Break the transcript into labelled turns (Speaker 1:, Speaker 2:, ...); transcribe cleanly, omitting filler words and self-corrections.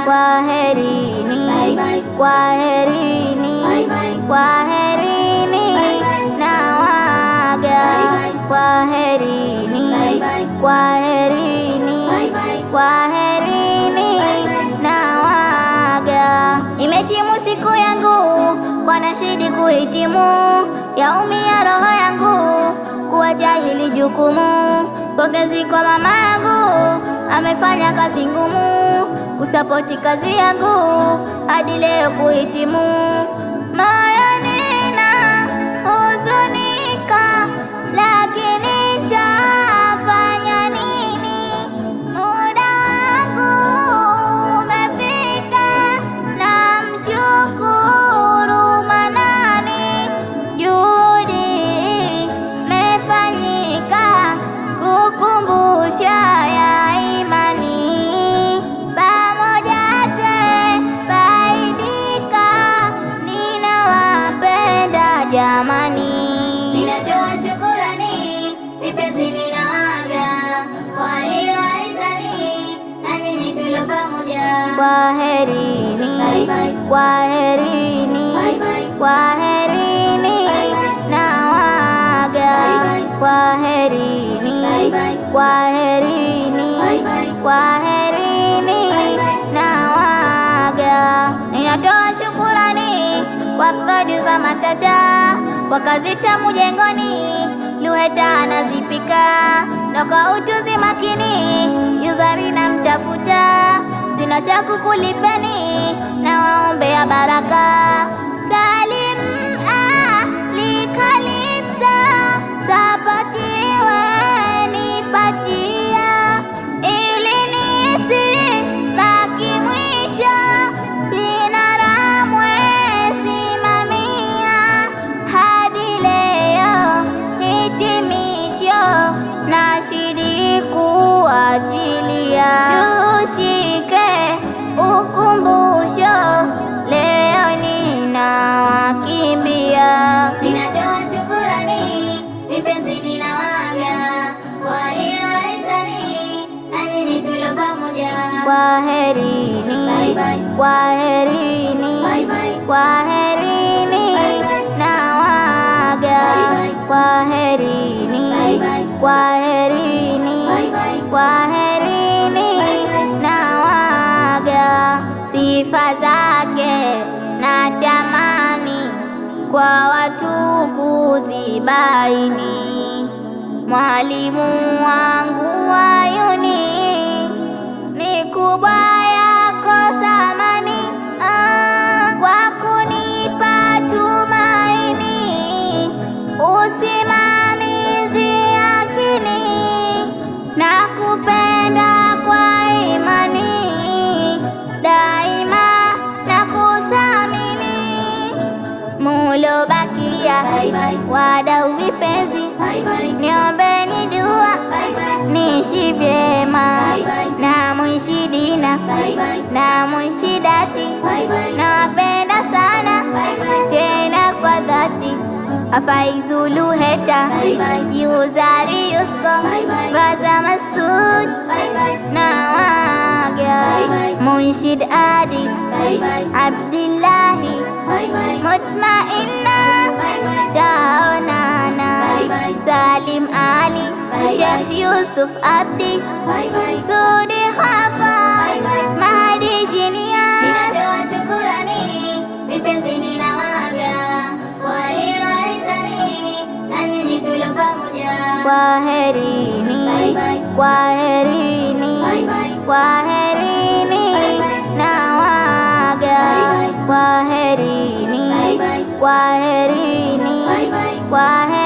Speaker 1: kwaherini, kwaherini, kwaherini, nawaga, kwaherini, kwaherini, kwaherini, nawaga. Imetimu siku yangu kwa nashidi kuhitimu, yaumia roho yangu kuacha hili jukumu. Pongezi kwa mama yangu, amefanya kazi ngumu kusapoti kazi yangu hadi leo kuhitimu. Moyoni na huzunika, lakini nitafanya nini? Muda wangu umefika, namshukuru Manani. Juhudi imefanyika kukumbusha ya imani, pamoja twafaidika. Ninawapenda jamani, ninatoa shukurani, vipenzi ninawaga kwa waliowahisani na nyinyi tulio pamoja. Kwaherini, kwaherini, kwaherini, nawaga. Kwaherini, kwaherini, kwaherini, nawaga. Ninatoa shukurani kwa producer Matata, kwa kazi tamu jengoni, Luheta anazipika, na kwa ujuzi makini Yuzari na mtafuta. Sina cha kukulipeni, na waombea baraka. Salim Ali Kalipsa, tapatiwe nipatia, ili nisibaki mwisho. Dinaramwe simamia, hadi leo hitimisho, nashidi kuachilia. Tushike ukumbusho, leo ninawakimbia. Ninatoa shukurani, vipenzi ninawaga kwa waliowahisani na nyinyi tulio pamoja. Kwaherini, kwaherini, kwaherini, nawaga. Kwaherini, kwaherini, kwaherini, nawaga. Sifa zake natamani kwa watu kuzibaini. Mwalimu wangu wayuni, mikubwa yako thamani, kwa kunipa tumaini, usimamizi yakini, na kupenda kwa imani, daima na kuthamini. Mulobakia wadau vipenzi, niombeni dua niishi vyema, na muishi Dina na muishi Dati. Nawapenda sana tena kwa dhati. Afaizu Luheta, Yuzari Yusko, Raza Masud, nawaga. Munshid Adi, Abdillahi, Mutmainna, Daonana, Salim Ali, Chef Yusuf Abdi, Sudi Khafa, Mahdi Jinias. Ninatoa shukurani, vipenzi ninawaga kwa waliowahisani na nyinyi tulio pamoja. Kwaherini, kwaherini, kwaherini, nawaga. Kwaherini, kwaherini, kwaherini.